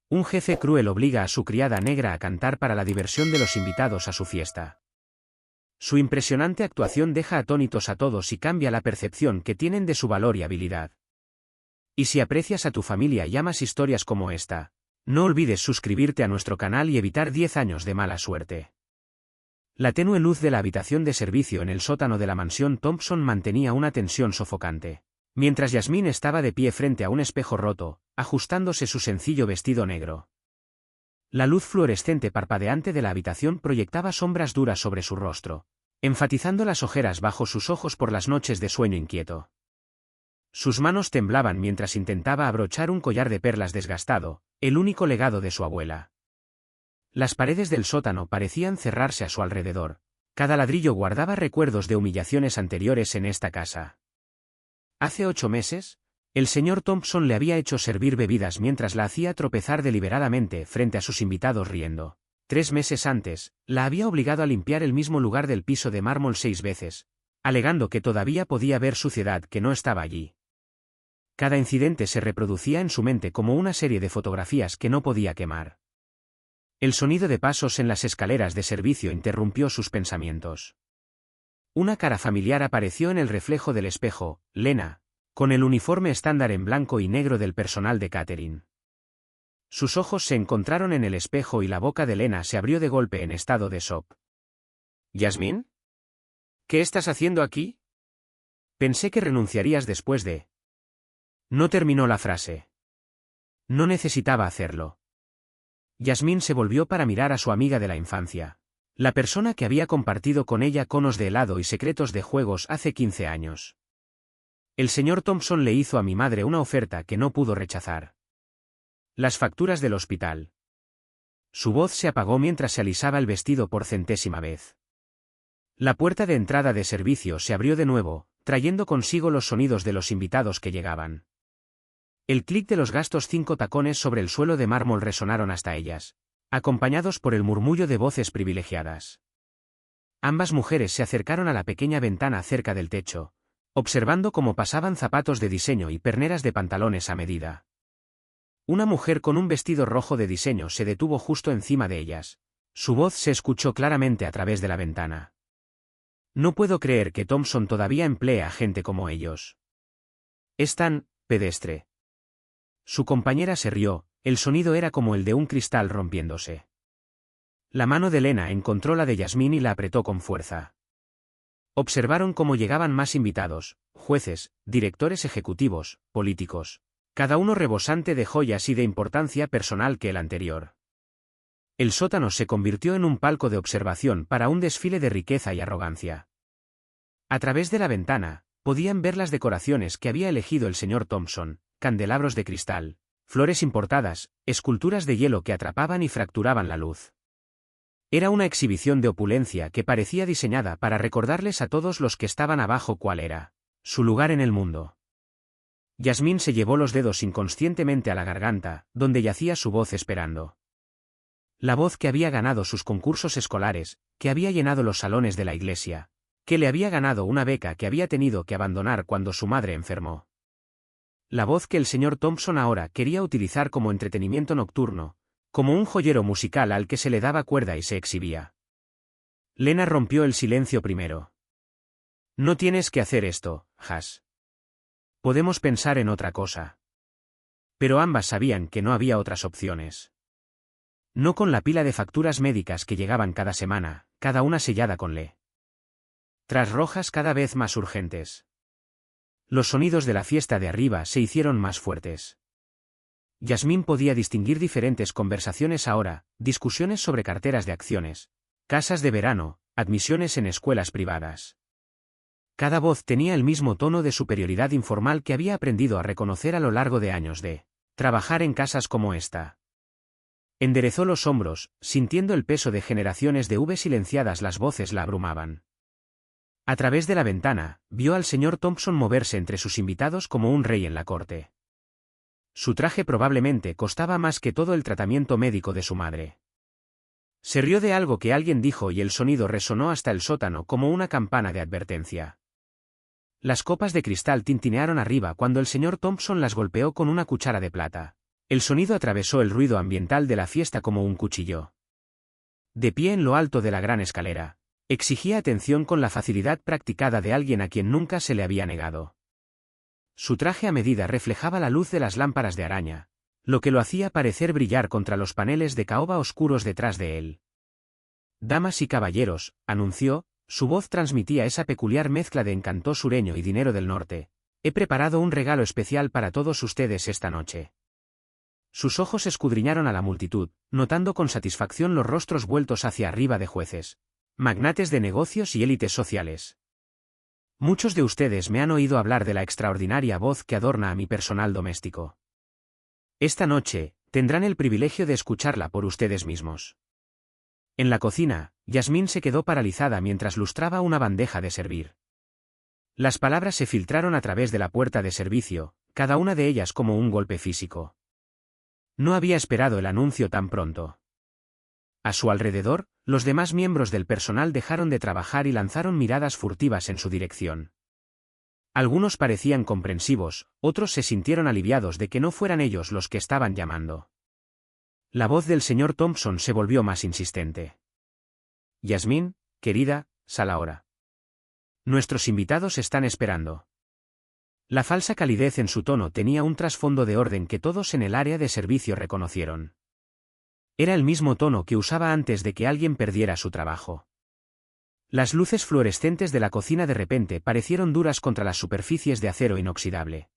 Un jefe cruel obliga a su criada negra a cantar para la diversión de los invitados a su fiesta. Su impresionante actuación deja atónitos a todos y cambia la percepción que tienen de su valor y habilidad. Y si aprecias a tu familia y amas historias como esta, no olvides suscribirte a nuestro canal y evitar 10 años de mala suerte. La tenue luz de la habitación de servicio en el sótano de la mansión Thompson mantenía una tensión sofocante. Mientras Yasmín estaba de pie frente a un espejo roto, ajustándose su sencillo vestido negro. La luz fluorescente parpadeante de la habitación proyectaba sombras duras sobre su rostro, enfatizando las ojeras bajo sus ojos por las noches de sueño inquieto. Sus manos temblaban mientras intentaba abrochar un collar de perlas desgastado, el único legado de su abuela. Las paredes del sótano parecían cerrarse a su alrededor. Cada ladrillo guardaba recuerdos de humillaciones anteriores en esta casa. Hace 8 meses, el señor Thompson le había hecho servir bebidas mientras la hacía tropezar deliberadamente frente a sus invitados riendo. 3 meses antes, la había obligado a limpiar el mismo lugar del piso de mármol 6 veces, alegando que todavía podía ver suciedad que no estaba allí. Cada incidente se reproducía en su mente como una serie de fotografías que no podía quemar. El sonido de pasos en las escaleras de servicio interrumpió sus pensamientos. Una cara familiar apareció en el reflejo del espejo, Lena, con el uniforme estándar en blanco y negro del personal de catering. Sus ojos se encontraron en el espejo y la boca de Lena se abrió de golpe en estado de shock. ¿Yasmín? ¿Qué estás haciendo aquí? Pensé que renunciarías después de... No terminó la frase. No necesitaba hacerlo. Yasmín se volvió para mirar a su amiga de la infancia. La persona que había compartido con ella conos de helado y secretos de juegos hace 15 años. El señor Thompson le hizo a mi madre una oferta que no pudo rechazar. Las facturas del hospital. Su voz se apagó mientras se alisaba el vestido por 100ª vez. La puerta de entrada de servicio se abrió de nuevo, trayendo consigo los sonidos de los invitados que llegaban. El clic de los gastos 5 tacones sobre el suelo de mármol resonaron hasta ellas, acompañados por el murmullo de voces privilegiadas. Ambas mujeres se acercaron a la pequeña ventana cerca del techo, observando cómo pasaban zapatos de diseño y perneras de pantalones a medida. Una mujer con un vestido rojo de diseño se detuvo justo encima de ellas. Su voz se escuchó claramente a través de la ventana. No puedo creer que Thompson todavía emplee a gente como ellos. Es tan pedestre. Su compañera se rió. El sonido era como el de un cristal rompiéndose. La mano de Lena encontró la de Yasmín y la apretó con fuerza. Observaron cómo llegaban más invitados, jueces, directores ejecutivos, políticos, cada uno rebosante de joyas y de importancia personal que el anterior. El sótano se convirtió en un palco de observación para un desfile de riqueza y arrogancia. A través de la ventana, podían ver las decoraciones que había elegido el señor Thompson, candelabros de cristal, flores importadas, esculturas de hielo que atrapaban y fracturaban la luz. Era una exhibición de opulencia que parecía diseñada para recordarles a todos los que estaban abajo cuál era su lugar en el mundo. Yasmín se llevó los dedos inconscientemente a la garganta, donde yacía su voz esperando. La voz que había ganado sus concursos escolares, que había llenado los salones de la iglesia, que le había ganado una beca que había tenido que abandonar cuando su madre enfermó. La voz que el señor Thompson ahora quería utilizar como entretenimiento nocturno, como un joyero musical al que se le daba cuerda y se exhibía. Lena rompió el silencio primero. No tienes que hacer esto, Has. Podemos pensar en otra cosa. Pero ambas sabían que no había otras opciones. No con la pila de facturas médicas que llegaban cada semana, cada una sellada con letras rojas cada vez más urgentes. Los sonidos de la fiesta de arriba se hicieron más fuertes. Yasmín podía distinguir diferentes conversaciones ahora, discusiones sobre carteras de acciones, casas de verano, admisiones en escuelas privadas. Cada voz tenía el mismo tono de superioridad informal que había aprendido a reconocer a lo largo de años de trabajar en casas como esta. Enderezó los hombros, sintiendo el peso de generaciones de silenciadas. Las voces la abrumaban. A través de la ventana, vio al señor Thompson moverse entre sus invitados como un rey en la corte. Su traje probablemente costaba más que todo el tratamiento médico de su madre. Se rió de algo que alguien dijo y el sonido resonó hasta el sótano como una campana de advertencia. Las copas de cristal tintinearon arriba cuando el señor Thompson las golpeó con una cuchara de plata. El sonido atravesó el ruido ambiental de la fiesta como un cuchillo. De pie en lo alto de la gran escalera, exigía atención con la facilidad practicada de alguien a quien nunca se le había negado. Su traje a medida reflejaba la luz de las lámparas de araña, lo que lo hacía parecer brillar contra los paneles de caoba oscuros detrás de él. «Damas y caballeros», anunció, su voz transmitía esa peculiar mezcla de encanto sureño y dinero del norte. «He preparado un regalo especial para todos ustedes esta noche». Sus ojos escudriñaron a la multitud, notando con satisfacción los rostros vueltos hacia arriba de jueces, magnates de negocios y élites sociales. Muchos de ustedes me han oído hablar de la extraordinaria voz que adorna a mi personal doméstico. Esta noche, tendrán el privilegio de escucharla por ustedes mismos. En la cocina, Yasmín se quedó paralizada mientras lustraba una bandeja de servir. Las palabras se filtraron a través de la puerta de servicio, cada una de ellas como un golpe físico. No había esperado el anuncio tan pronto. A su alrededor, los demás miembros del personal dejaron de trabajar y lanzaron miradas furtivas en su dirección. Algunos parecían comprensivos, otros se sintieron aliviados de que no fueran ellos los que estaban llamando. La voz del señor Thompson se volvió más insistente. «Yasmín, querida, sal ahora. Nuestros invitados están esperando». La falsa calidez en su tono tenía un trasfondo de orden que todos en el área de servicio reconocieron. Era el mismo tono que usaba antes de que alguien perdiera su trabajo. Las luces fluorescentes de la cocina de repente parecieron duras contra las superficies de acero inoxidable.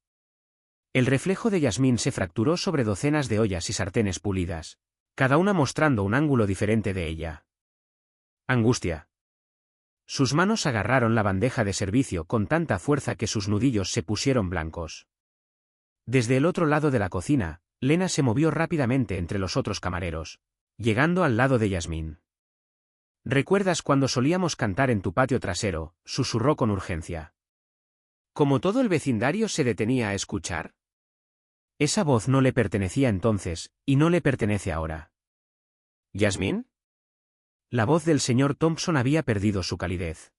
El reflejo de Yasmín se fracturó sobre docenas de ollas y sartenes pulidas, cada una mostrando un ángulo diferente de ella. Angustia. Sus manos agarraron la bandeja de servicio con tanta fuerza que sus nudillos se pusieron blancos. Desde el otro lado de la cocina, Lena se movió rápidamente entre los otros camareros, llegando al lado de Yasmín. «¿Recuerdas cuando solíamos cantar en tu patio trasero?», susurró con urgencia. «¿Como todo el vecindario se detenía a escuchar?». Esa voz no le pertenecía entonces, y no le pertenece ahora. «¿Yasmín?». La voz del señor Thompson había perdido su calidez.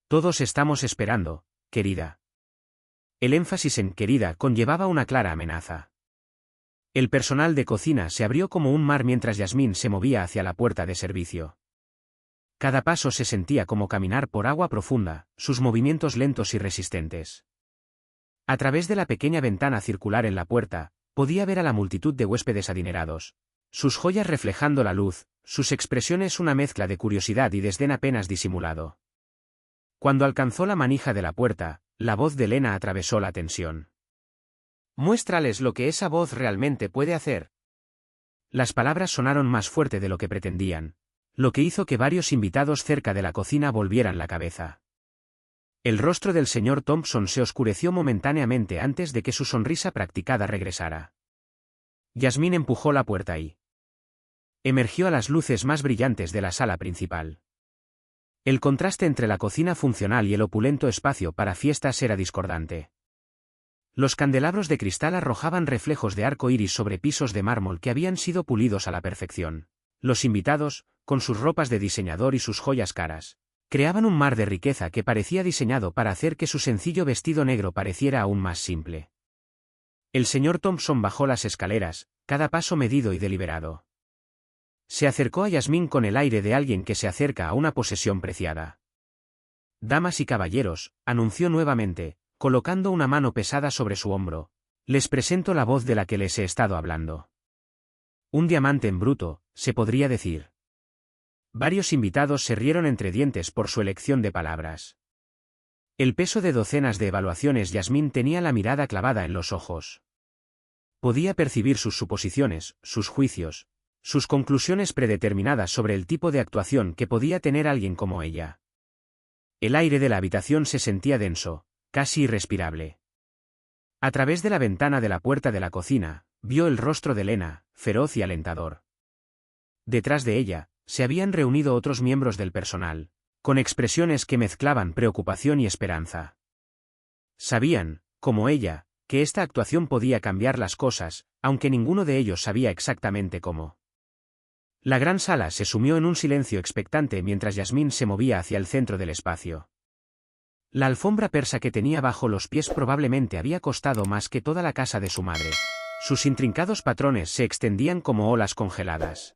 «Todos estamos esperando, querida». El énfasis en «querida» conllevaba una clara amenaza. El personal de cocina se abrió como un mar mientras Yasmín se movía hacia la puerta de servicio. Cada paso se sentía como caminar por agua profunda, sus movimientos lentos y resistentes. A través de la pequeña ventana circular en la puerta, podía ver a la multitud de huéspedes adinerados, sus joyas reflejando la luz, sus expresiones una mezcla de curiosidad y desdén apenas disimulado. Cuando alcanzó la manija de la puerta, la voz de Lena atravesó la tensión. «Muéstrales lo que esa voz realmente puede hacer». Las palabras sonaron más fuerte de lo que pretendían, lo que hizo que varios invitados cerca de la cocina volvieran la cabeza. El rostro del señor Thompson se oscureció momentáneamente antes de que su sonrisa practicada regresara. Yasmín empujó la puerta y emergió a las luces más brillantes de la sala principal. El contraste entre la cocina funcional y el opulento espacio para fiestas era discordante. Los candelabros de cristal arrojaban reflejos de arco iris sobre pisos de mármol que habían sido pulidos a la perfección. Los invitados, con sus ropas de diseñador y sus joyas caras, creaban un mar de riqueza que parecía diseñado para hacer que su sencillo vestido negro pareciera aún más simple. El señor Thompson bajó las escaleras, cada paso medido y deliberado. Se acercó a Yasmín con el aire de alguien que se acerca a una posesión preciada. «Damas y caballeros», anunció nuevamente, colocando una mano pesada sobre su hombro, «les presento la voz de la que les he estado hablando». Un diamante en bruto, se podría decir. Varios invitados se rieron entre dientes por su elección de palabras. El peso de docenas de evaluaciones. Yasmín tenía la mirada clavada en los ojos. Podía percibir sus suposiciones, sus juicios, sus conclusiones predeterminadas sobre el tipo de actuación que podía tener alguien como ella. El aire de la habitación se sentía denso, casi irrespirable. A través de la ventana de la puerta de la cocina, vio el rostro de Lena, feroz y alentador. Detrás de ella, se habían reunido otros miembros del personal, con expresiones que mezclaban preocupación y esperanza. Sabían, como ella, que esta actuación podía cambiar las cosas, aunque ninguno de ellos sabía exactamente cómo. La gran sala se sumió en un silencio expectante mientras Yasmín se movía hacia el centro del espacio. La alfombra persa que tenía bajo los pies probablemente había costado más que toda la casa de su madre. Sus intrincados patrones se extendían como olas congeladas.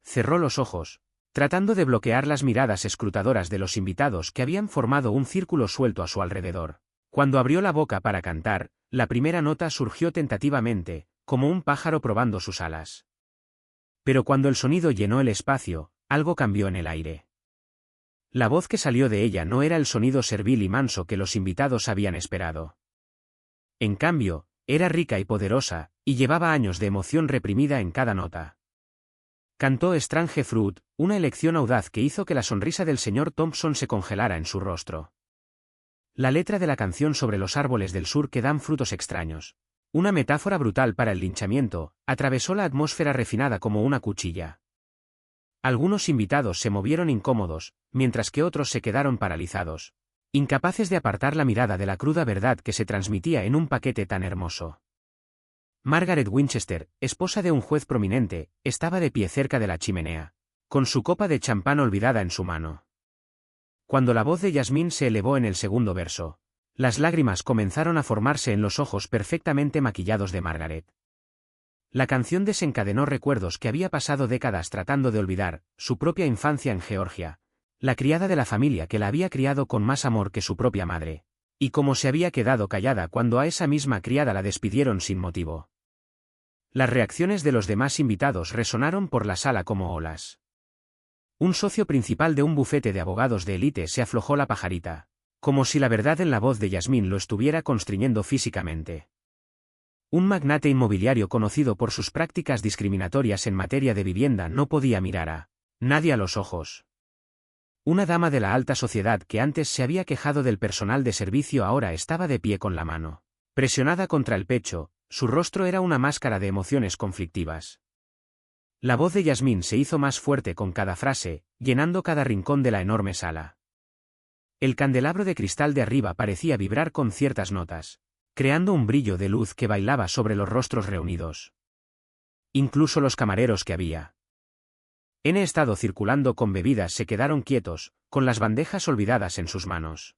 Cerró los ojos, tratando de bloquear las miradas escrutadoras de los invitados que habían formado un círculo suelto a su alrededor. Cuando abrió la boca para cantar, la primera nota surgió tentativamente, como un pájaro probando sus alas. Pero cuando el sonido llenó el espacio, algo cambió en el aire. La voz que salió de ella no era el sonido servil y manso que los invitados habían esperado. En cambio, era rica y poderosa, y llevaba años de emoción reprimida en cada nota. Cantó Strange Fruit, una elección audaz que hizo que la sonrisa del señor Thompson se congelara en su rostro. La letra de la canción sobre los árboles del sur que dan frutos extraños, una metáfora brutal para el linchamiento, atravesó la atmósfera refinada como una cuchilla. Algunos invitados se movieron incómodos, mientras que otros se quedaron paralizados, incapaces de apartar la mirada de la cruda verdad que se transmitía en un paquete tan hermoso. Margaret Winchester, esposa de un juez prominente, estaba de pie cerca de la chimenea, con su copa de champán olvidada en su mano. Cuando la voz de Yasmín se elevó en el segundo verso, las lágrimas comenzaron a formarse en los ojos perfectamente maquillados de Margaret. La canción desencadenó recuerdos que había pasado décadas tratando de olvidar, su propia infancia en Georgia, la criada de la familia que la había criado con más amor que su propia madre, y cómo se había quedado callada cuando a esa misma criada la despidieron sin motivo. Las reacciones de los demás invitados resonaron por la sala como olas. Un socio principal de un bufete de abogados de élite se aflojó la pajarita, como si la verdad en la voz de Yasmín lo estuviera constriñendo físicamente. Un magnate inmobiliario conocido por sus prácticas discriminatorias en materia de vivienda no podía mirar a nadie a los ojos. Una dama de la alta sociedad que antes se había quejado del personal de servicio ahora estaba de pie con la mano presionada contra el pecho, su rostro era una máscara de emociones conflictivas. La voz de Yasmín se hizo más fuerte con cada frase, llenando cada rincón de la enorme sala. El candelabro de cristal de arriba parecía vibrar con ciertas notas, creando un brillo de luz que bailaba sobre los rostros reunidos. Incluso los camareros que había estado circulando con bebidas se quedaron quietos, con las bandejas olvidadas en sus manos.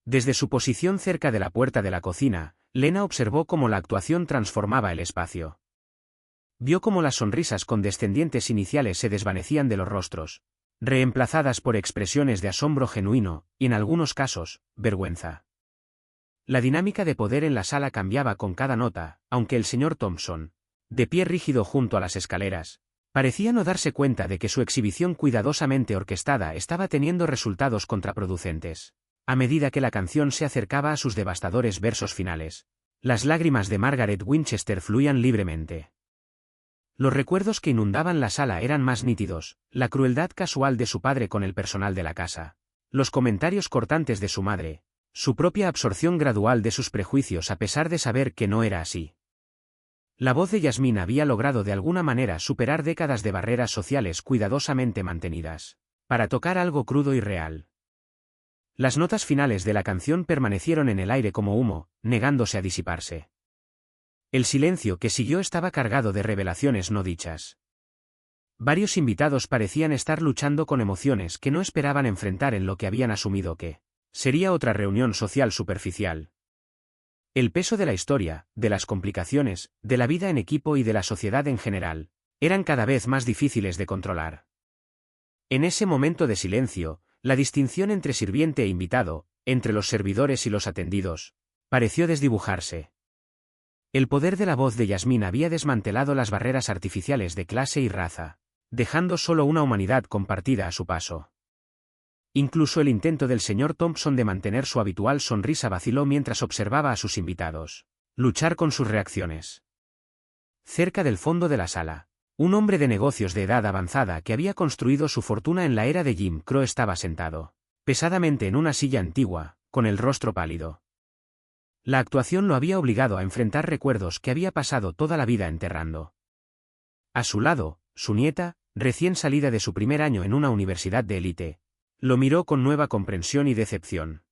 Desde su posición cerca de la puerta de la cocina, Lena observó cómo la actuación transformaba el espacio. Vio cómo las sonrisas condescendientes iniciales se desvanecían de los rostros, reemplazadas por expresiones de asombro genuino, y en algunos casos, vergüenza. La dinámica de poder en la sala cambiaba con cada nota, aunque el señor Thompson, de pie rígido junto a las escaleras, parecía no darse cuenta de que su exhibición cuidadosamente orquestada estaba teniendo resultados contraproducentes. A medida que la canción se acercaba a sus devastadores versos finales, las lágrimas de Margaret Winchester fluían libremente. Los recuerdos que inundaban la sala eran más nítidos, la crueldad casual de su padre con el personal de la casa, los comentarios cortantes de su madre, su propia absorción gradual de sus prejuicios a pesar de saber que no era así. La voz de Yasmín había logrado de alguna manera superar décadas de barreras sociales cuidadosamente mantenidas, para tocar algo crudo y real. Las notas finales de la canción permanecieron en el aire como humo, negándose a disiparse. El silencio que siguió estaba cargado de revelaciones no dichas. Varios invitados parecían estar luchando con emociones que no esperaban enfrentar en lo que habían asumido que sería otra reunión social superficial. El peso de la historia, de las complicaciones, de la vida en equipo y de la sociedad en general, eran cada vez más difíciles de controlar. En ese momento de silencio, la distinción entre sirviente e invitado, entre los servidores y los atendidos, pareció desdibujarse. El poder de la voz de Yasmín había desmantelado las barreras artificiales de clase y raza, dejando solo una humanidad compartida a su paso. Incluso el intento del señor Thompson de mantener su habitual sonrisa vaciló mientras observaba a sus invitados luchar con sus reacciones. Cerca del fondo de la sala, un hombre de negocios de edad avanzada que había construido su fortuna en la era de Jim Crow estaba sentado, pesadamente en una silla antigua, con el rostro pálido. La actuación lo había obligado a enfrentar recuerdos que había pasado toda la vida enterrando. A su lado, su nieta, recién salida de su primer año en una universidad de élite, lo miró con nueva comprensión y decepción.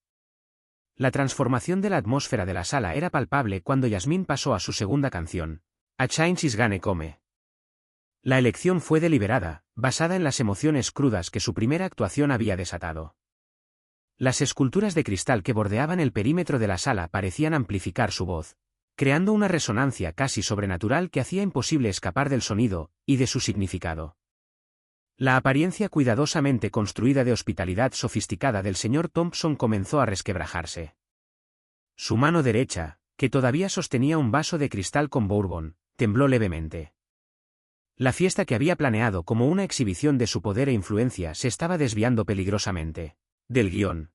La transformación de la atmósfera de la sala era palpable cuando Yasmín pasó a su segunda canción, A Change is Gonna Come. La elección fue deliberada, basada en las emociones crudas que su primera actuación había desatado. Las esculturas de cristal que bordeaban el perímetro de la sala parecían amplificar su voz, creando una resonancia casi sobrenatural que hacía imposible escapar del sonido y de su significado. La apariencia cuidadosamente construida de hospitalidad sofisticada del señor Thompson comenzó a resquebrajarse. Su mano derecha, que todavía sostenía un vaso de cristal con bourbon, tembló levemente. La fiesta que había planeado como una exhibición de su poder e influencia se estaba desviando peligrosamente del guión.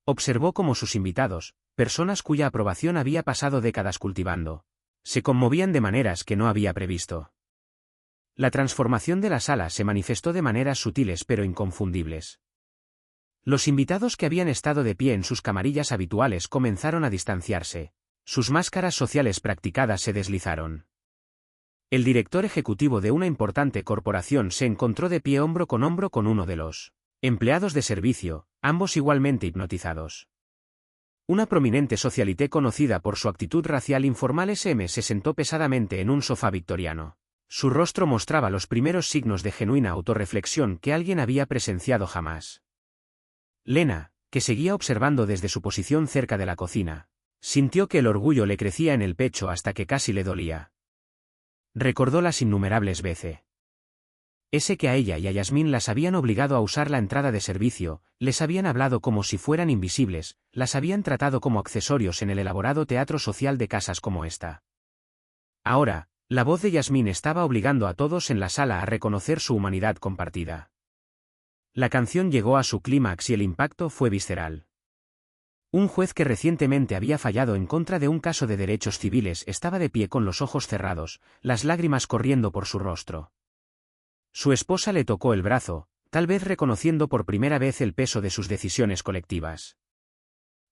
Observó cómo sus invitados, personas cuya aprobación había pasado décadas cultivando, se conmovían de maneras que no había previsto. La transformación de la sala se manifestó de maneras sutiles pero inconfundibles. Los invitados que habían estado de pie en sus camarillas habituales comenzaron a distanciarse, sus máscaras sociales practicadas se deslizaron. El director ejecutivo de una importante corporación se encontró de pie hombro con uno de los empleados de servicio, ambos igualmente hipnotizados. Una prominente socialité conocida por su actitud racial informal se sentó pesadamente en un sofá victoriano. Su rostro mostraba los primeros signos de genuina autorreflexión que alguien había presenciado jamás. Lena, que seguía observando desde su posición cerca de la cocina, sintió que el orgullo le crecía en el pecho hasta que casi le dolía. Recordó las innumerables veces que a ella y a Yasmín las habían obligado a usar la entrada de servicio, les habían hablado como si fueran invisibles, las habían tratado como accesorios en el elaborado teatro social de casas como esta. Ahora, la voz de Yasmín estaba obligando a todos en la sala a reconocer su humanidad compartida. La canción llegó a su clímax y el impacto fue visceral. Un juez que recientemente había fallado en contra de un caso de derechos civiles estaba de pie con los ojos cerrados, las lágrimas corriendo por su rostro. Su esposa le tocó el brazo, tal vez reconociendo por primera vez el peso de sus decisiones colectivas.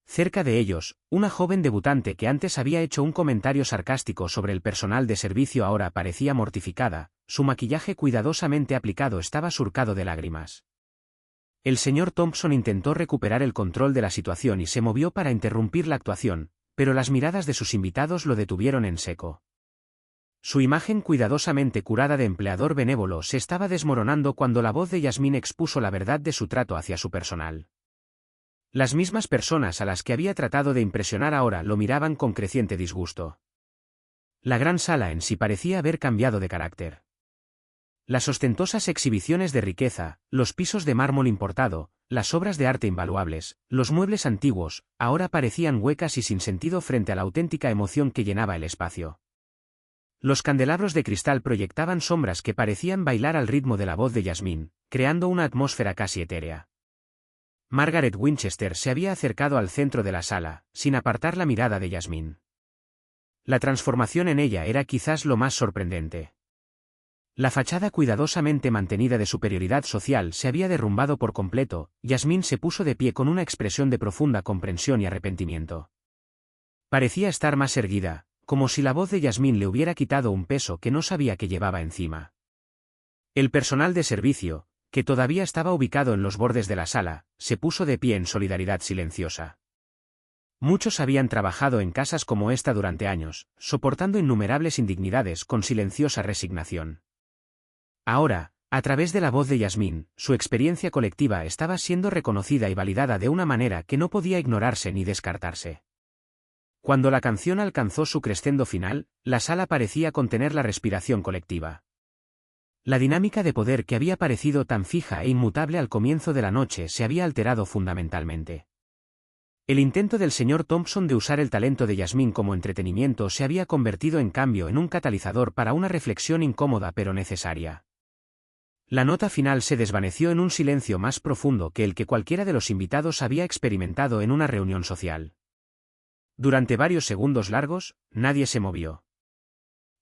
Cerca de ellos, una joven debutante que antes había hecho un comentario sarcástico sobre el personal de servicio ahora parecía mortificada, su maquillaje cuidadosamente aplicado estaba surcado de lágrimas. El señor Thompson intentó recuperar el control de la situación y se movió para interrumpir la actuación, pero las miradas de sus invitados lo detuvieron en seco. Su imagen cuidadosamente curada de empleador benévolo se estaba desmoronando cuando la voz de Yasmín expuso la verdad de su trato hacia su personal. Las mismas personas a las que había tratado de impresionar ahora lo miraban con creciente disgusto. La gran sala en sí parecía haber cambiado de carácter. Las ostentosas exhibiciones de riqueza, los pisos de mármol importado, las obras de arte invaluables, los muebles antiguos, ahora parecían huecas y sin sentido frente a la auténtica emoción que llenaba el espacio. Los candelabros de cristal proyectaban sombras que parecían bailar al ritmo de la voz de Yasmín, creando una atmósfera casi etérea. Margaret Winchester se había acercado al centro de la sala, sin apartar la mirada de Yasmín. La transformación en ella era quizás lo más sorprendente. La fachada cuidadosamente mantenida de superioridad social se había derrumbado por completo. Yasmín se puso de pie con una expresión de profunda comprensión y arrepentimiento. Parecía estar más erguida, como si la voz de Yasmín le hubiera quitado un peso que no sabía que llevaba encima. El personal de servicio, que todavía estaba ubicado en los bordes de la sala, se puso de pie en solidaridad silenciosa. Muchos habían trabajado en casas como esta durante años, soportando innumerables indignidades con silenciosa resignación. Ahora, a través de la voz de Yasmín, su experiencia colectiva estaba siendo reconocida y validada de una manera que no podía ignorarse ni descartarse. Cuando la canción alcanzó su crescendo final, la sala parecía contener la respiración colectiva. La dinámica de poder que había parecido tan fija e inmutable al comienzo de la noche se había alterado fundamentalmente. El intento del señor Thompson de usar el talento de Yasmín como entretenimiento se había convertido en cambio en un catalizador para una reflexión incómoda pero necesaria. La nota final se desvaneció en un silencio más profundo que el que cualquiera de los invitados había experimentado en una reunión social. Durante varios segundos largos, nadie se movió.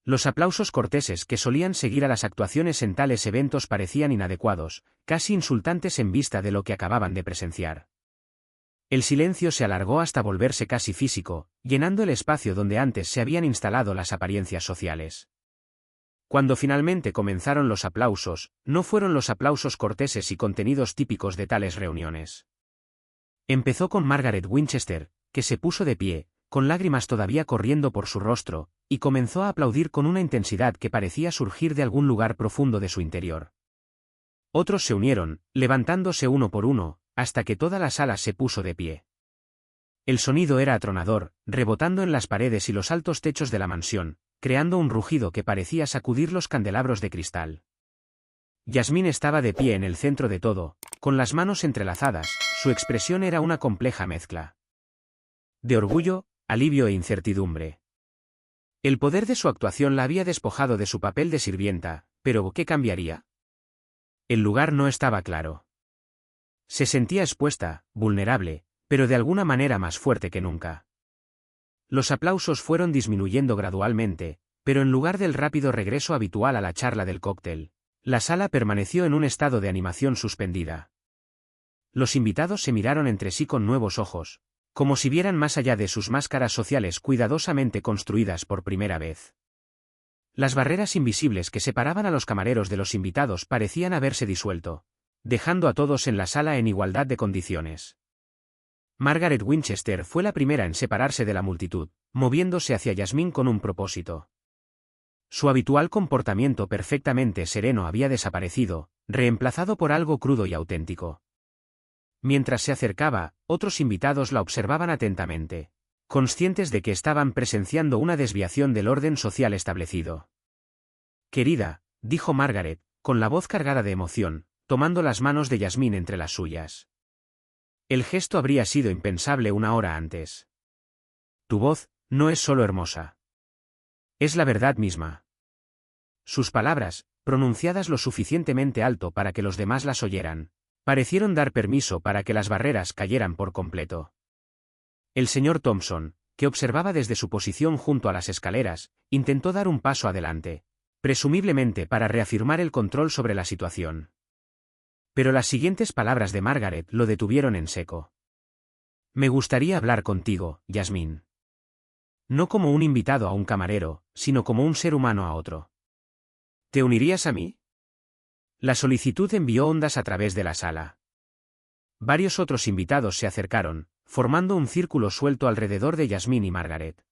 Los aplausos corteses que solían seguir a las actuaciones en tales eventos parecían inadecuados, casi insultantes en vista de lo que acababan de presenciar. El silencio se alargó hasta volverse casi físico, llenando el espacio donde antes se habían instalado las apariencias sociales. Cuando finalmente comenzaron los aplausos, no fueron los aplausos corteses y contenidos típicos de tales reuniones. Empezó con Margaret Winchester, que se puso de pie, con lágrimas todavía corriendo por su rostro, y comenzó a aplaudir con una intensidad que parecía surgir de algún lugar profundo de su interior. Otros se unieron, levantándose uno por uno, hasta que toda la sala se puso de pie. El sonido era atronador, rebotando en las paredes y los altos techos de la mansión, creando un rugido que parecía sacudir los candelabros de cristal. Yasmín estaba de pie en el centro de todo, con las manos entrelazadas, su expresión era una compleja mezcla de orgullo, alivio e incertidumbre. El poder de su actuación la había despojado de su papel de sirvienta, pero ¿qué cambiaría? El lugar no estaba claro. Se sentía expuesta, vulnerable, pero de alguna manera más fuerte que nunca. Los aplausos fueron disminuyendo gradualmente, pero en lugar del rápido regreso habitual a la charla del cóctel, la sala permaneció en un estado de animación suspendida. Los invitados se miraron entre sí con nuevos ojos, como si vieran más allá de sus máscaras sociales cuidadosamente construidas por primera vez. Las barreras invisibles que separaban a los camareros de los invitados parecían haberse disuelto, dejando a todos en la sala en igualdad de condiciones. Margaret Winchester fue la primera en separarse de la multitud, moviéndose hacia Yasmín con un propósito. Su habitual comportamiento perfectamente sereno había desaparecido, reemplazado por algo crudo y auténtico. Mientras se acercaba, otros invitados la observaban atentamente, conscientes de que estaban presenciando una desviación del orden social establecido. «Querida», dijo Margaret, con la voz cargada de emoción, tomando las manos de Yasmín entre las suyas. El gesto habría sido impensable una hora antes. «Tu voz no es solo hermosa. Es la verdad misma». Sus palabras, pronunciadas lo suficientemente alto para que los demás las oyeran, parecieron dar permiso para que las barreras cayeran por completo. El señor Thompson, que observaba desde su posición junto a las escaleras, intentó dar un paso adelante, presumiblemente para reafirmar el control sobre la situación. Pero las siguientes palabras de Margaret lo detuvieron en seco. «Me gustaría hablar contigo, Yasmín. No como un invitado a un camarero, sino como un ser humano a otro. ¿Te unirías a mí?». La solicitud envió ondas a través de la sala. Varios otros invitados se acercaron, formando un círculo suelto alrededor de Yasmín y Margaret.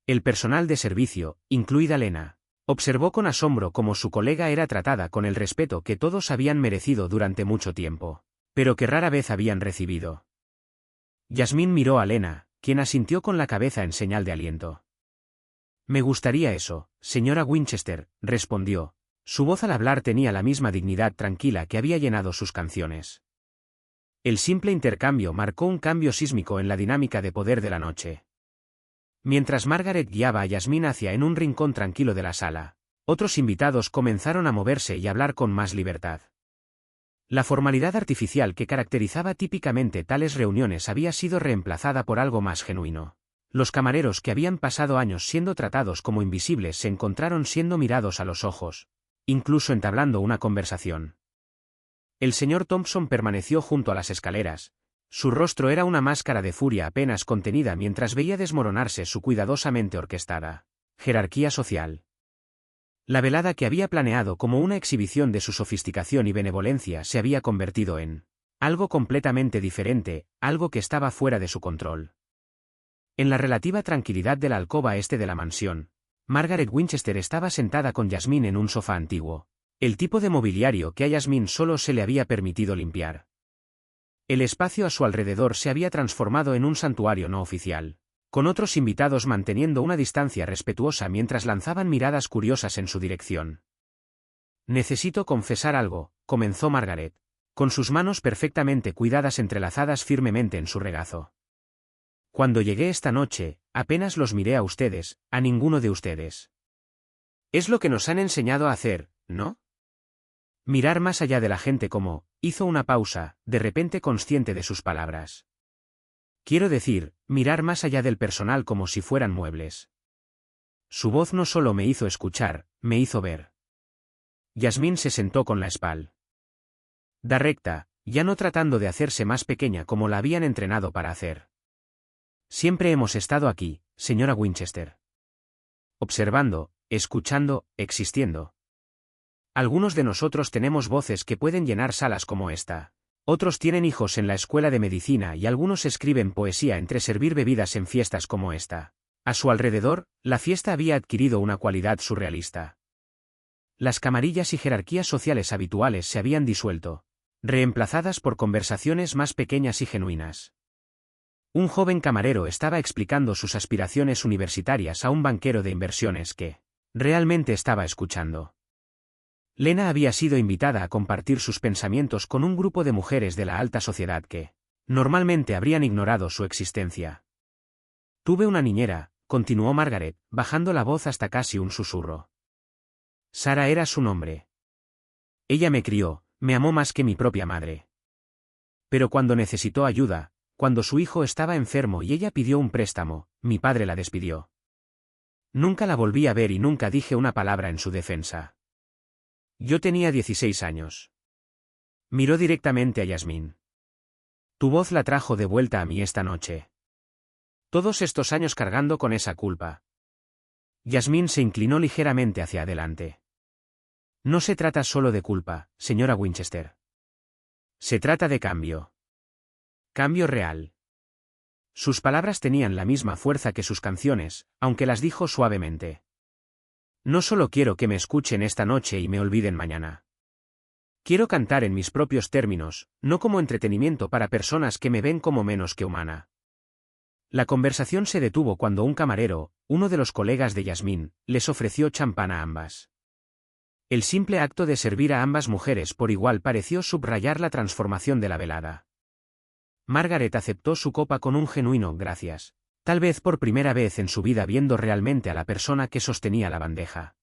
El personal de servicio, incluida Lena, observó con asombro cómo su colega era tratada con el respeto que todos habían merecido durante mucho tiempo, pero que rara vez habían recibido. Yasmín miró a Lena, quien asintió con la cabeza en señal de aliento. «Me gustaría eso, señora Winchester», respondió. Su voz al hablar tenía la misma dignidad tranquila que había llenado sus canciones. El simple intercambio marcó un cambio sísmico en la dinámica de poder de la noche. Mientras Margaret guiaba a Yasmín hacia en un rincón tranquilo de la sala, otros invitados comenzaron a moverse y hablar con más libertad. La formalidad artificial que caracterizaba típicamente tales reuniones había sido reemplazada por algo más genuino. Los camareros que habían pasado años siendo tratados como invisibles se encontraron siendo mirados a los ojos, incluso entablando una conversación. El señor Thompson permaneció junto a las escaleras. Su rostro era una máscara de furia apenas contenida mientras veía desmoronarse su cuidadosamente orquestada jerarquía social. La velada que había planeado como una exhibición de su sofisticación y benevolencia se había convertido en algo completamente diferente, algo que estaba fuera de su control. En la relativa tranquilidad de la alcoba este de la mansión, Margaret Winchester estaba sentada con Yasmín en un sofá antiguo, el tipo de mobiliario que a Yasmín solo se le había permitido limpiar. El espacio a su alrededor se había transformado en un santuario no oficial, con otros invitados manteniendo una distancia respetuosa mientras lanzaban miradas curiosas en su dirección. «Necesito confesar algo», comenzó Margaret, con sus manos perfectamente cuidadas entrelazadas firmemente en su regazo. «Cuando llegué esta noche, apenas los miré a ustedes, a ninguno de ustedes. Es lo que nos han enseñado a hacer, ¿no? Mirar más allá de la gente como», hizo una pausa, de repente consciente de sus palabras. «Quiero decir, mirar más allá del personal como si fueran muebles». Su voz no solo me hizo escuchar, me hizo ver. Yasmín se sentó con la espalda recta, ya no tratando de hacerse más pequeña como la habían entrenado para hacer. «Siempre hemos estado aquí, señora Winchester. Observando, escuchando, existiendo. Algunos de nosotros tenemos voces que pueden llenar salas como esta. Otros tienen hijos en la escuela de medicina y algunos escriben poesía entre servir bebidas en fiestas como esta». A su alrededor, la fiesta había adquirido una cualidad surrealista. Las camarillas y jerarquías sociales habituales se habían disuelto, reemplazadas por conversaciones más pequeñas y genuinas. Un joven camarero estaba explicando sus aspiraciones universitarias a un banquero de inversiones que realmente estaba escuchando. Lena había sido invitada a compartir sus pensamientos con un grupo de mujeres de la alta sociedad que normalmente habrían ignorado su existencia. Tuve una niñera, continuó Margaret, bajando la voz hasta casi un susurro. Sara era su nombre. Ella me crió, me amó más que mi propia madre. Pero cuando necesitó ayuda, cuando su hijo estaba enfermo y ella pidió un préstamo, mi padre la despidió. Nunca la volví a ver y nunca dije una palabra en su defensa. Yo tenía 16 años. Miró directamente a Yasmín. Tu voz la trajo de vuelta a mí esta noche. Todos estos años cargando con esa culpa. Yasmín se inclinó ligeramente hacia adelante. No se trata solo de culpa, señora Winchester. Se trata de cambio. Cambio real. Sus palabras tenían la misma fuerza que sus canciones, aunque las dijo suavemente. No solo quiero que me escuchen esta noche y me olviden mañana. Quiero cantar en mis propios términos, no como entretenimiento para personas que me ven como menos que humana. La conversación se detuvo cuando un camarero, uno de los colegas de Yasmín, les ofreció champán a ambas. El simple acto de servir a ambas mujeres por igual pareció subrayar la transformación de la velada. Margaret aceptó su copa con un genuino gracias, tal vez por primera vez en su vida viendo realmente a la persona que sostenía la bandeja.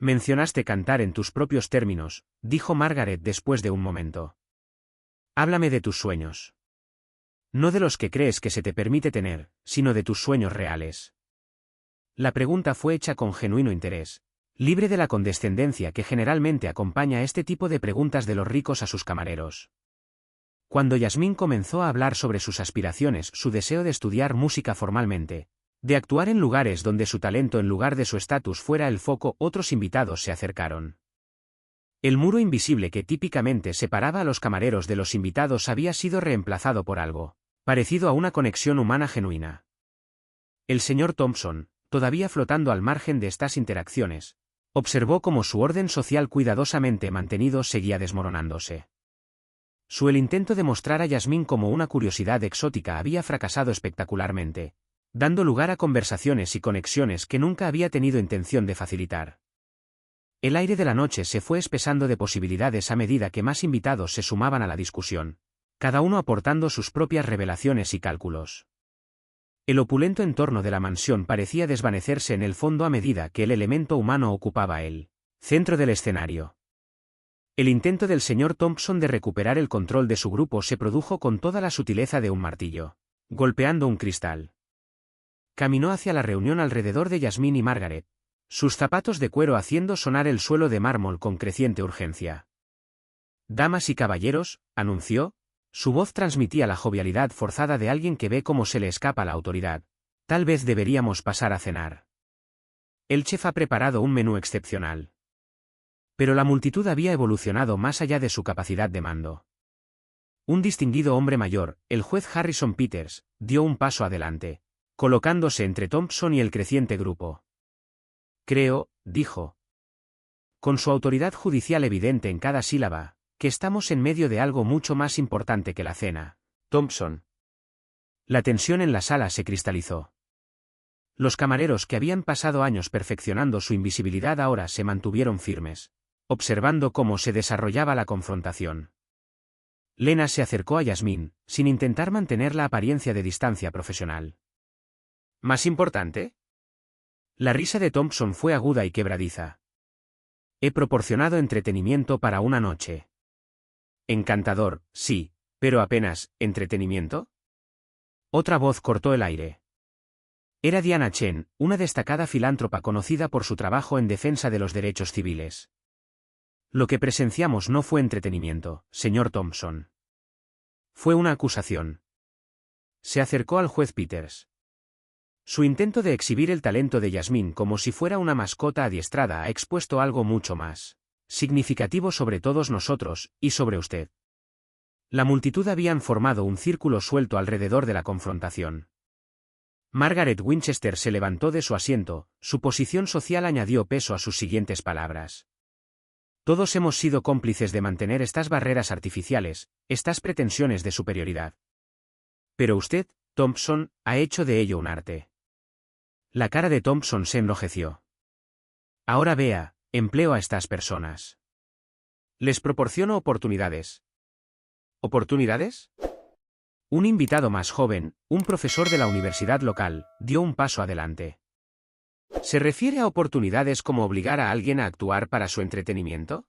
Mencionaste cantar en tus propios términos, dijo Margaret después de un momento. Háblame de tus sueños. No de los que crees que se te permite tener, sino de tus sueños reales. La pregunta fue hecha con genuino interés, libre de la condescendencia que generalmente acompaña este tipo de preguntas de los ricos a sus camareros. Cuando Yasmín comenzó a hablar sobre sus aspiraciones, su deseo de estudiar música formalmente, de actuar en lugares donde su talento en lugar de su estatus fuera el foco, otros invitados se acercaron. El muro invisible que típicamente separaba a los camareros de los invitados había sido reemplazado por algo parecido a una conexión humana genuina. El señor Thompson, todavía flotando al margen de estas interacciones, observó cómo su orden social cuidadosamente mantenido seguía desmoronándose. El intento de mostrar a Yasmín como una curiosidad exótica había fracasado espectacularmente, dando lugar a conversaciones y conexiones que nunca había tenido intención de facilitar. El aire de la noche se fue espesando de posibilidades a medida que más invitados se sumaban a la discusión, cada uno aportando sus propias revelaciones y cálculos. El opulento entorno de la mansión parecía desvanecerse en el fondo a medida que el elemento humano ocupaba el centro del escenario. El intento del señor Thompson de recuperar el control de su grupo se produjo con toda la sutileza de un martillo, golpeando un cristal. Caminó hacia la reunión alrededor de Yasmín y Margaret, sus zapatos de cuero haciendo sonar el suelo de mármol con creciente urgencia. Damas y caballeros, anunció, su voz transmitía la jovialidad forzada de alguien que ve cómo se le escapa la autoridad. Tal vez deberíamos pasar a cenar. El chef ha preparado un menú excepcional. Pero la multitud había evolucionado más allá de su capacidad de mando. Un distinguido hombre mayor, el juez Harrison Peters, dio un paso adelante, colocándose entre Thompson y el creciente grupo. Creo, dijo, con su autoridad judicial evidente en cada sílaba, que estamos en medio de algo mucho más importante que la cena, Thompson. La tensión en la sala se cristalizó. Los camareros que habían pasado años perfeccionando su invisibilidad ahora se mantuvieron firmes, observando cómo se desarrollaba la confrontación. Lena se acercó a Yasmín, sin intentar mantener la apariencia de distancia profesional. ¿Más importante? La risa de Thompson fue aguda y quebradiza. He proporcionado entretenimiento para una noche. Encantador, sí, pero apenas, ¿entretenimiento? Otra voz cortó el aire. Era Diana Chen, una destacada filántropa conocida por su trabajo en defensa de los derechos civiles. Lo que presenciamos no fue entretenimiento, señor Thompson. Fue una acusación. Se acercó al juez Peters. Su intento de exhibir el talento de Yasmín como si fuera una mascota adiestrada ha expuesto algo mucho más significativo sobre todos nosotros, y sobre usted. La multitud habían formado un círculo suelto alrededor de la confrontación. Margaret Winchester se levantó de su asiento, su posición social añadió peso a sus siguientes palabras. Todos hemos sido cómplices de mantener estas barreras artificiales, estas pretensiones de superioridad. Pero usted, Thompson ha hecho de ello un arte. La cara de Thompson se enrojeció. Ahora vea, empleo a estas personas. Les proporciono oportunidades. ¿Oportunidades? Un invitado más joven, un profesor de la universidad local, dio un paso adelante. ¿Se refiere a oportunidades como obligar a alguien a actuar para su entretenimiento?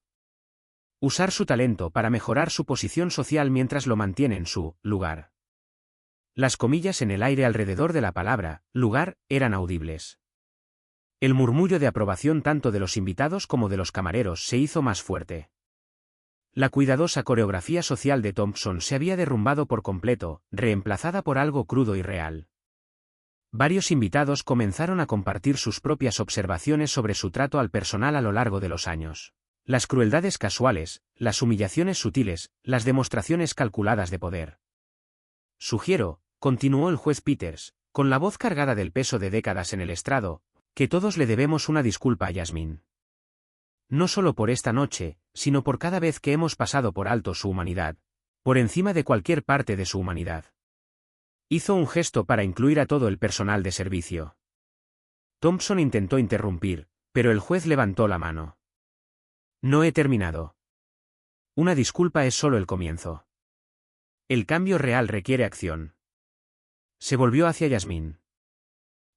Usar su talento para mejorar su posición social mientras lo mantiene en su lugar. Las comillas en el aire alrededor de la palabra lugar eran audibles. El murmullo de aprobación tanto de los invitados como de los camareros se hizo más fuerte. La cuidadosa coreografía social de Thompson se había derrumbado por completo, reemplazada por algo crudo y real. Varios invitados comenzaron a compartir sus propias observaciones sobre su trato al personal a lo largo de los años. Las crueldades casuales, las humillaciones sutiles, las demostraciones calculadas de poder. Sugiero, continuó el juez Peters, con la voz cargada del peso de décadas en el estrado, que todos le debemos una disculpa a Yasmín. No solo por esta noche, sino por cada vez que hemos pasado por alto su humanidad, por encima de cualquier parte de su humanidad. Hizo un gesto para incluir a todo el personal de servicio. Thompson intentó interrumpir, pero el juez levantó la mano. No he terminado. Una disculpa es solo el comienzo. El cambio real requiere acción. Se volvió hacia Yasmín.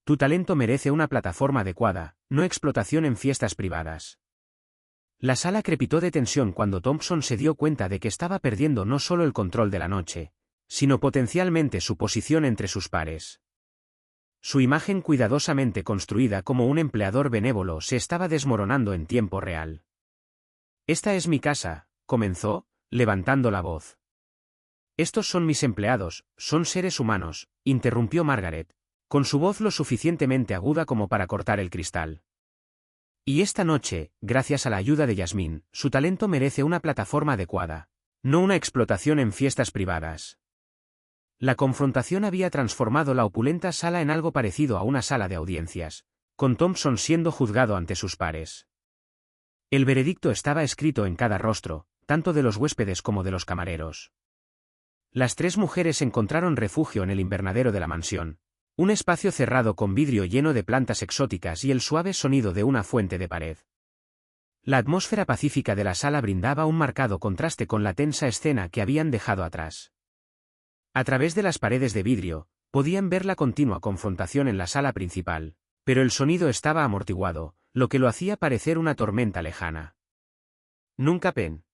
Tu talento merece una plataforma adecuada, no explotación en fiestas privadas. La sala crepitó de tensión cuando Thompson se dio cuenta de que estaba perdiendo no solo el control de la noche, sino potencialmente su posición entre sus pares. Su imagen cuidadosamente construida como un empleador benévolo se estaba desmoronando en tiempo real. Esta es mi casa, comenzó, levantando la voz. Estos son mis empleados, son seres humanos, interrumpió Margaret, con su voz lo suficientemente aguda como para cortar el cristal. Y esta noche, gracias a la ayuda de Yasmín, su talento merece una plataforma adecuada, no una explotación en fiestas privadas. La confrontación había transformado la opulenta sala en algo parecido a una sala de audiencias, con Thompson siendo juzgado ante sus pares. El veredicto estaba escrito en cada rostro, tanto de los huéspedes como de los camareros. Las tres mujeres encontraron refugio en el invernadero de la mansión, un espacio cerrado con vidrio lleno de plantas exóticas y el suave sonido de una fuente de pared. La atmósfera pacífica de la sala brindaba un marcado contraste con la tensa escena que habían dejado atrás. A través de las paredes de vidrio, podían ver la continua confrontación en la sala principal, pero el sonido estaba amortiguado, lo que lo hacía parecer una tormenta lejana. Nunca Pen.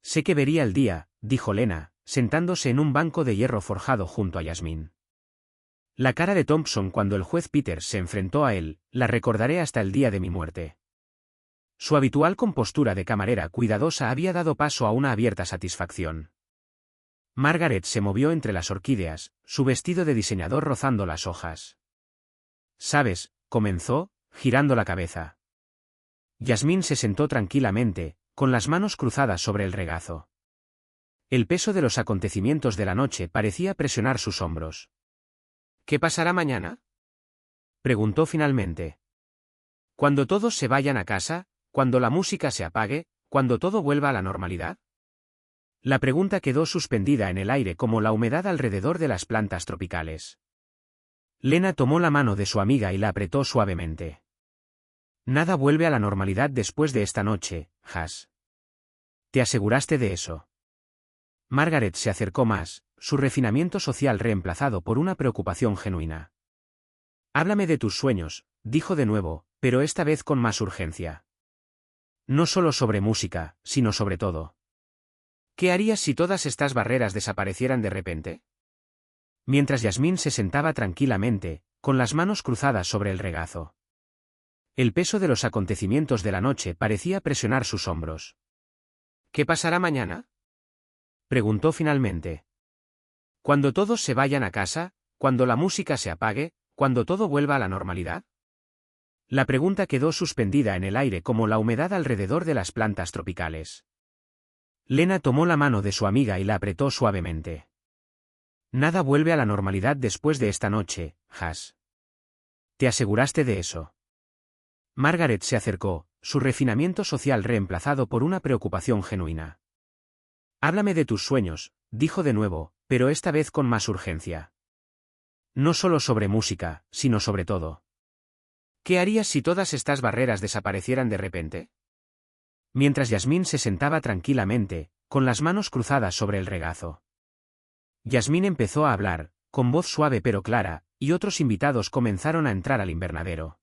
Sé que vería el día, dijo Lena, sentándose en un banco de hierro forjado junto a Yasmín. La cara de Thompson cuando el juez Peters se enfrentó a él, la recordaré hasta el día de mi muerte. Su habitual compostura de camarera cuidadosa había dado paso a una abierta satisfacción. Margaret se movió entre las orquídeas, su vestido de diseñador rozando las hojas. ¿Sabes?, comenzó, girando la cabeza. Yasmín se sentó tranquilamente, con las manos cruzadas sobre el regazo. El peso de los acontecimientos de la noche parecía presionar sus hombros. ¿Qué pasará mañana?, preguntó finalmente. ¿Cuando todos se vayan a casa? ¿Cuando la música se apague? ¿Cuando todo vuelva a la normalidad? La pregunta quedó suspendida en el aire como la humedad alrededor de las plantas tropicales. Lena tomó la mano de su amiga y la apretó suavemente. Nada vuelve a la normalidad después de esta noche, Has. ¿Te aseguraste de eso? Margaret se acercó más, su refinamiento social reemplazado por una preocupación genuina. Háblame de tus sueños, dijo de nuevo, pero esta vez con más urgencia. No solo sobre música, sino sobre todo. ¿Qué harías si todas estas barreras desaparecieran de repente? Mientras Yasmín se sentaba tranquilamente, con las manos cruzadas sobre el regazo. El peso de los acontecimientos de la noche parecía presionar sus hombros. ¿Qué pasará mañana?, preguntó finalmente. ¿Cuando todos se vayan a casa? ¿Cuando la música se apague? ¿Cuando todo vuelva a la normalidad? La pregunta quedó suspendida en el aire como la humedad alrededor de las plantas tropicales. Lena tomó la mano de su amiga y la apretó suavemente. Nada vuelve a la normalidad después de esta noche, Has. ¿Te aseguraste de eso? Margaret se acercó, su refinamiento social reemplazado por una preocupación genuina. Háblame de tus sueños, dijo de nuevo, pero esta vez con más urgencia. No solo sobre música, sino sobre todo. ¿Qué harías si todas estas barreras desaparecieran de repente? Mientras Yasmín se sentaba tranquilamente, con las manos cruzadas sobre el regazo. Yasmín empezó a hablar, con voz suave pero clara, y otros invitados comenzaron a entrar al invernadero.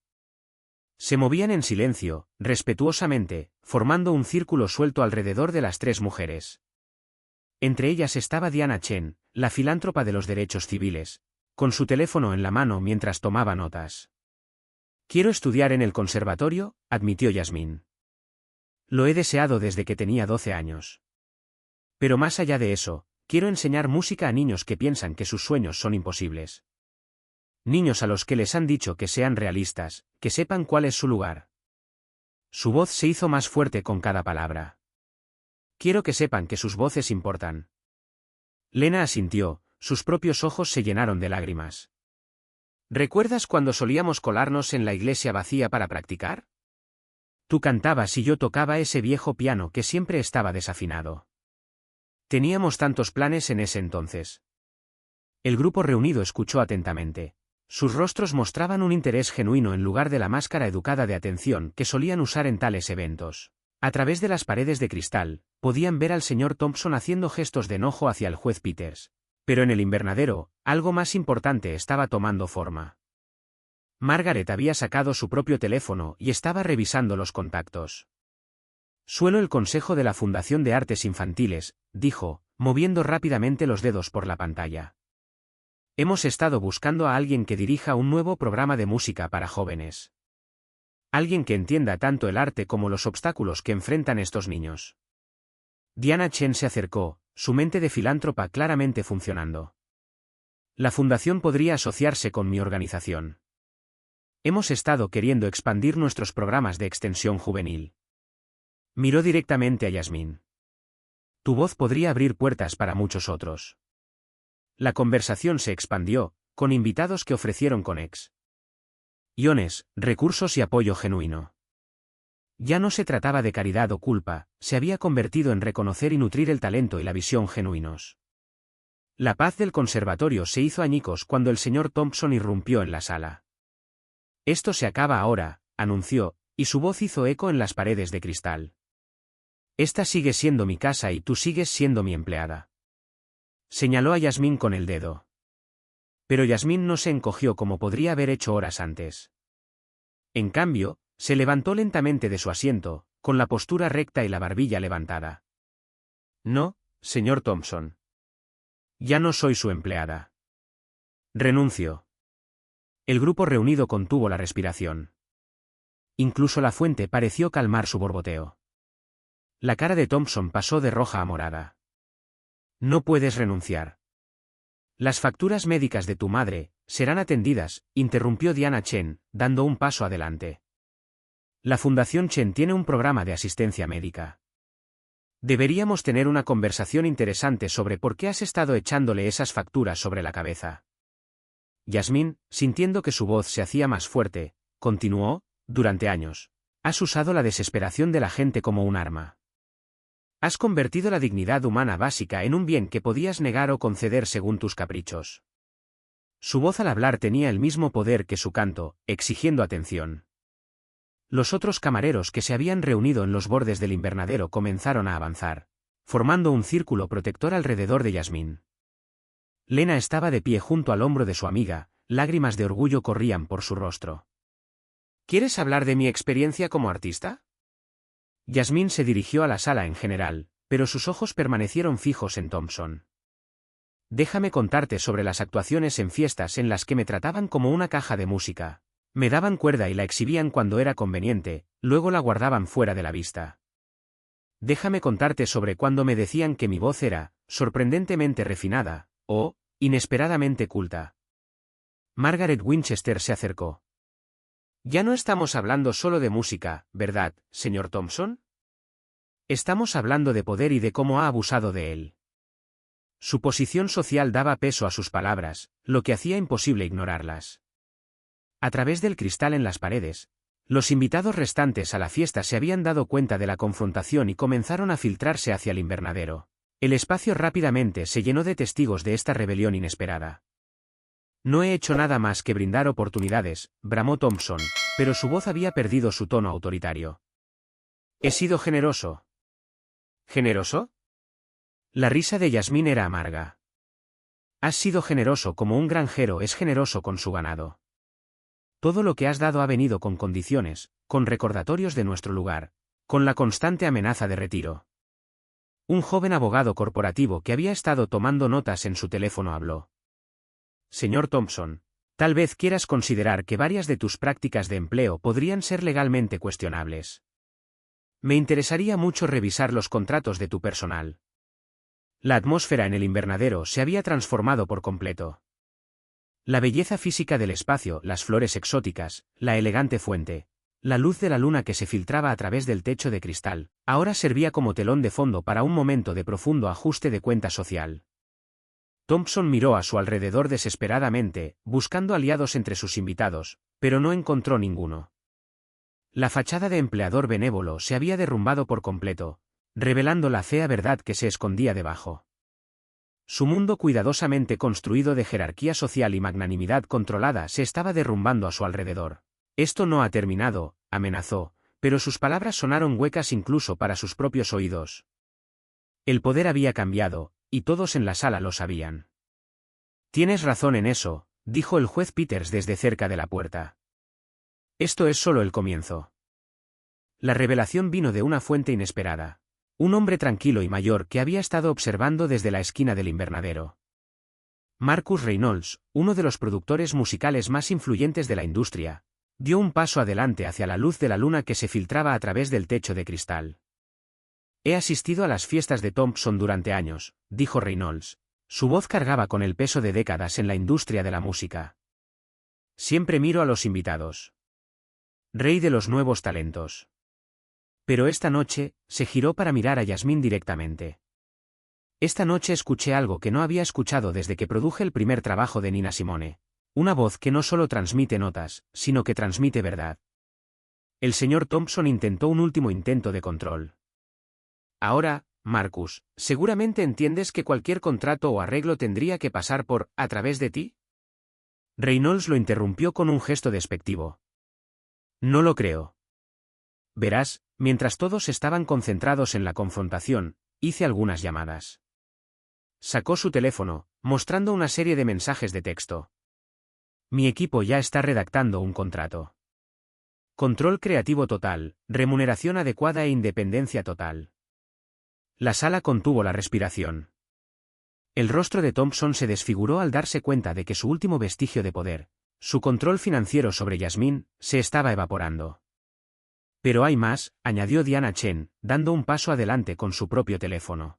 Se movían en silencio, respetuosamente, formando un círculo suelto alrededor de las tres mujeres. Entre ellas estaba Diana Chen, la filántropa de los derechos civiles, con su teléfono en la mano mientras tomaba notas. «Quiero estudiar en el conservatorio», admitió Yasmín. «Lo he deseado desde que tenía 12 años. Pero más allá de eso, quiero enseñar música a niños que piensan que sus sueños son imposibles. Niños a los que les han dicho que sean realistas, que sepan cuál es su lugar». Su voz se hizo más fuerte con cada palabra. «Quiero que sepan que sus voces importan». Lena asintió, sus propios ojos se llenaron de lágrimas. «¿Recuerdas cuando solíamos colarnos en la iglesia vacía para practicar? Tú cantabas y yo tocaba ese viejo piano que siempre estaba desafinado. Teníamos tantos planes en ese entonces». El grupo reunido escuchó atentamente. Sus rostros mostraban un interés genuino en lugar de la máscara educada de atención que solían usar en tales eventos. A través de las paredes de cristal, podían ver al señor Thompson haciendo gestos de enojo hacia el juez Peters. Pero en el invernadero, algo más importante estaba tomando forma. Margaret había sacado su propio teléfono y estaba revisando los contactos. «Suelo el consejo de la Fundación de Artes Infantiles», dijo, moviendo rápidamente los dedos por la pantalla. «Hemos estado buscando a alguien que dirija un nuevo programa de música para jóvenes. Alguien que entienda tanto el arte como los obstáculos que enfrentan estos niños». Diana Chen se acercó, su mente de filántropa claramente funcionando. «La fundación podría asociarse con mi organización. Hemos estado queriendo expandir nuestros programas de extensión juvenil». Miró directamente a Yasmín. «Tu voz podría abrir puertas para muchos otros». La conversación se expandió, con invitados que ofrecieron conexiones, recursos y apoyo genuino. Ya no se trataba de caridad o culpa, se había convertido en reconocer y nutrir el talento y la visión genuinos. La paz del conservatorio se hizo añicos cuando el señor Thompson irrumpió en la sala. «Esto se acaba ahora», anunció, y su voz hizo eco en las paredes de cristal. «Esta sigue siendo mi casa y tú sigues siendo mi empleada». Señaló a Yasmín con el dedo. Pero Yasmín no se encogió como podría haber hecho horas antes. En cambio, se levantó lentamente de su asiento, con la postura recta y la barbilla levantada. «No, señor Thompson. Ya no soy su empleada. Renuncio». El grupo reunido contuvo la respiración. Incluso la fuente pareció calmar su borboteo. La cara de Thompson pasó de roja a morada. «No puedes renunciar. Las facturas médicas de tu madre serán atendidas», interrumpió Diana Chen, dando un paso adelante. «La Fundación Chen tiene un programa de asistencia médica. Deberíamos tener una conversación interesante sobre por qué has estado echándole esas facturas sobre la cabeza». Yasmín, sintiendo que su voz se hacía más fuerte, continuó: «Durante años, has usado la desesperación de la gente como un arma. Has convertido la dignidad humana básica en un bien que podías negar o conceder según tus caprichos». Su voz al hablar tenía el mismo poder que su canto, exigiendo atención. Los otros camareros que se habían reunido en los bordes del invernadero comenzaron a avanzar, formando un círculo protector alrededor de Yasmín. Lena estaba de pie junto al hombro de su amiga, lágrimas de orgullo corrían por su rostro. «¿Quieres hablar de mi experiencia como artista?». Yasmín se dirigió a la sala en general, pero sus ojos permanecieron fijos en Thompson. «Déjame contarte sobre las actuaciones en fiestas en las que me trataban como una caja de música. Me daban cuerda y la exhibían cuando era conveniente, luego la guardaban fuera de la vista. Déjame contarte sobre cuando me decían que mi voz era sorprendentemente refinada, o inesperadamente culta». Margaret Winchester se acercó. «Ya no estamos hablando solo de música, ¿verdad, señor Thompson? Estamos hablando de poder y de cómo ha abusado de él». Su posición social daba peso a sus palabras, lo que hacía imposible ignorarlas. A través del cristal en las paredes, los invitados restantes a la fiesta se habían dado cuenta de la confrontación y comenzaron a filtrarse hacia el invernadero. El espacio rápidamente se llenó de testigos de esta rebelión inesperada. No he hecho nada más que brindar oportunidades, bramó Thompson, pero su voz había perdido su tono autoritario. He sido generoso. ¿Generoso? La risa de Yasmín era amarga. Has sido generoso como un granjero es generoso con su ganado. Todo lo que has dado ha venido con condiciones, con recordatorios de nuestro lugar, con la constante amenaza de retiro. Un joven abogado corporativo que había estado tomando notas en su teléfono habló. Señor Thompson, tal vez quieras considerar que varias de tus prácticas de empleo podrían ser legalmente cuestionables. Me interesaría mucho revisar los contratos de tu personal. La atmósfera en el invernadero se había transformado por completo. La belleza física del espacio, las flores exóticas, la elegante fuente, la luz de la luna que se filtraba a través del techo de cristal, ahora servía como telón de fondo para un momento de profundo ajuste de cuenta social. Thompson miró a su alrededor desesperadamente, buscando aliados entre sus invitados, pero no encontró ninguno. La fachada de empleador benévolo se había derrumbado por completo, revelando la fea verdad que se escondía debajo. Su mundo cuidadosamente construido de jerarquía social y magnanimidad controlada se estaba derrumbando a su alrededor. Esto no ha terminado, amenazó, pero sus palabras sonaron huecas incluso para sus propios oídos. El poder había cambiado, y todos en la sala lo sabían. Tienes razón en eso, dijo el juez Peters desde cerca de la puerta. Esto es solo el comienzo. La revelación vino de una fuente inesperada. Un hombre tranquilo y mayor que había estado observando desde la esquina del invernadero. Marcus Reynolds, uno de los productores musicales más influyentes de la industria, dio un paso adelante hacia la luz de la luna que se filtraba a través del techo de cristal. He asistido a las fiestas de Thompson durante años, dijo Reynolds. Su voz cargaba con el peso de décadas en la industria de la música. Siempre miro a los invitados. Rey de los nuevos talentos. Pero esta noche, se giró para mirar a Yasmín directamente. Esta noche escuché algo que no había escuchado desde que produje el primer trabajo de Nina Simone. Una voz que no solo transmite notas, sino que transmite verdad. El señor Thompson intentó un último intento de control. Ahora, Marcus, ¿seguramente entiendes que cualquier contrato o arreglo tendría que pasar a través de ti? Reynolds lo interrumpió con un gesto despectivo. No lo creo. Verás, mientras todos estaban concentrados en la confrontación, hice algunas llamadas. Sacó su teléfono, mostrando una serie de mensajes de texto. Mi equipo ya está redactando un contrato. Control creativo total, remuneración adecuada e independencia total. La sala contuvo la respiración. El rostro de Thompson se desfiguró al darse cuenta de que su último vestigio de poder, su control financiero sobre Yasmín, se estaba evaporando. Pero hay más, añadió Diana Chen, dando un paso adelante con su propio teléfono.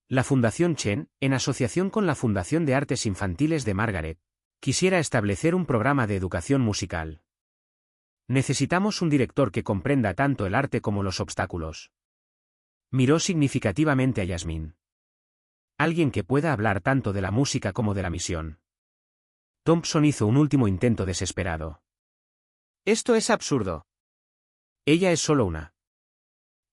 La Fundación Chen, en asociación con la Fundación de Artes Infantiles de Margaret, quisiera establecer un programa de educación musical. Necesitamos un director que comprenda tanto el arte como los obstáculos. Miró significativamente a Yasmín. Alguien que pueda hablar tanto de la música como de la misión. Thompson hizo un último intento desesperado. Esto es absurdo. Ella es solo una.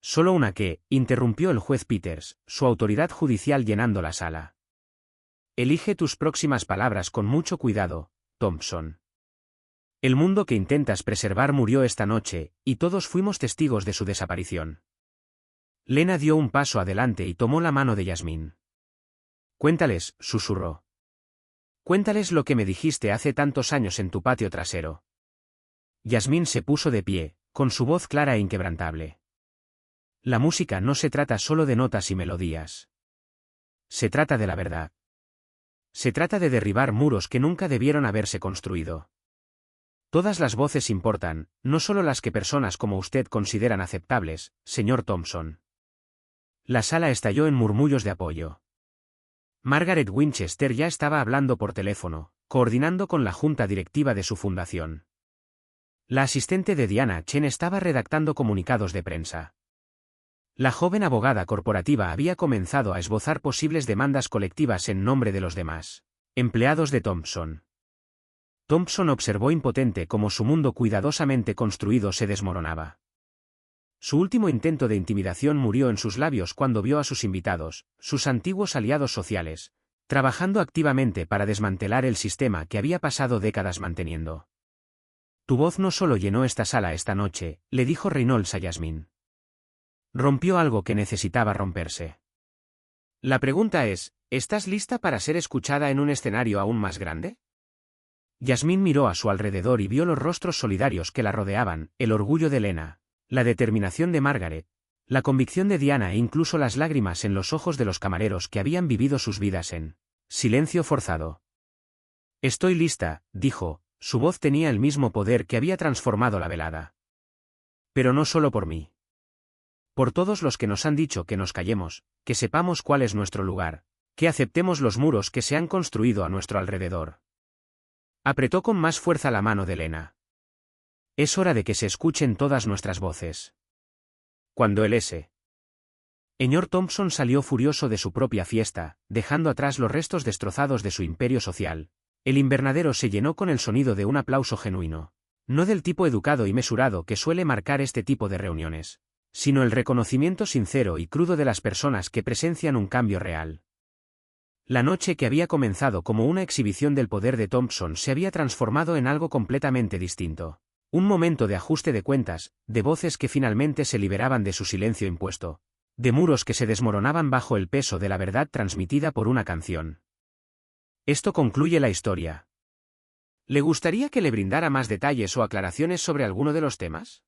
Solo una que, interrumpió el juez Peters, su autoridad judicial llenando la sala. Elige tus próximas palabras con mucho cuidado, Thompson. El mundo que intentas preservar murió esta noche, y todos fuimos testigos de su desaparición. Lena dio un paso adelante y tomó la mano de Yasmín. Cuéntales, susurró. Cuéntales lo que me dijiste hace tantos años en tu patio trasero. Yasmín se puso de pie, con su voz clara e inquebrantable. La música no se trata solo de notas y melodías. Se trata de la verdad. Se trata de derribar muros que nunca debieron haberse construido. Todas las voces importan, no solo las que personas como usted consideran aceptables, señor Thompson. La sala estalló en murmullos de apoyo. Margaret Winchester ya estaba hablando por teléfono, coordinando con la junta directiva de su fundación. La asistente de Diana Chen estaba redactando comunicados de prensa. La joven abogada corporativa había comenzado a esbozar posibles demandas colectivas en nombre de los demás empleados de Thompson. Thompson observó impotente cómo su mundo cuidadosamente construido se desmoronaba. Su último intento de intimidación murió en sus labios cuando vio a sus invitados, sus antiguos aliados sociales, trabajando activamente para desmantelar el sistema que había pasado décadas manteniendo. Tu voz no solo llenó esta sala esta noche, le dijo Reynolds a Yasmín. Rompió algo que necesitaba romperse. La pregunta es, ¿estás lista para ser escuchada en un escenario aún más grande? Yasmín miró a su alrededor y vio los rostros solidarios que la rodeaban, el orgullo de Lena, la determinación de Margaret, la convicción de Diana e incluso las lágrimas en los ojos de los camareros que habían vivido sus vidas en silencio forzado. Estoy lista, dijo, su voz tenía el mismo poder que había transformado la velada. Pero no solo por mí. Por todos los que nos han dicho que nos callemos, que sepamos cuál es nuestro lugar, que aceptemos los muros que se han construido a nuestro alrededor. Apretó con más fuerza la mano de Lena. Es hora de que se escuchen todas nuestras voces. Cuando el Sr. Thompson salió furioso de su propia fiesta, dejando atrás los restos destrozados de su imperio social, el invernadero se llenó con el sonido de un aplauso genuino, no del tipo educado y mesurado que suele marcar este tipo de reuniones, sino el reconocimiento sincero y crudo de las personas que presencian un cambio real. La noche que había comenzado como una exhibición del poder de Thompson se había transformado en algo completamente distinto. Un momento de ajuste de cuentas, de voces que finalmente se liberaban de su silencio impuesto, de muros que se desmoronaban bajo el peso de la verdad transmitida por una canción. Esto concluye la historia. ¿Le gustaría que le brindara más detalles o aclaraciones sobre alguno de los temas?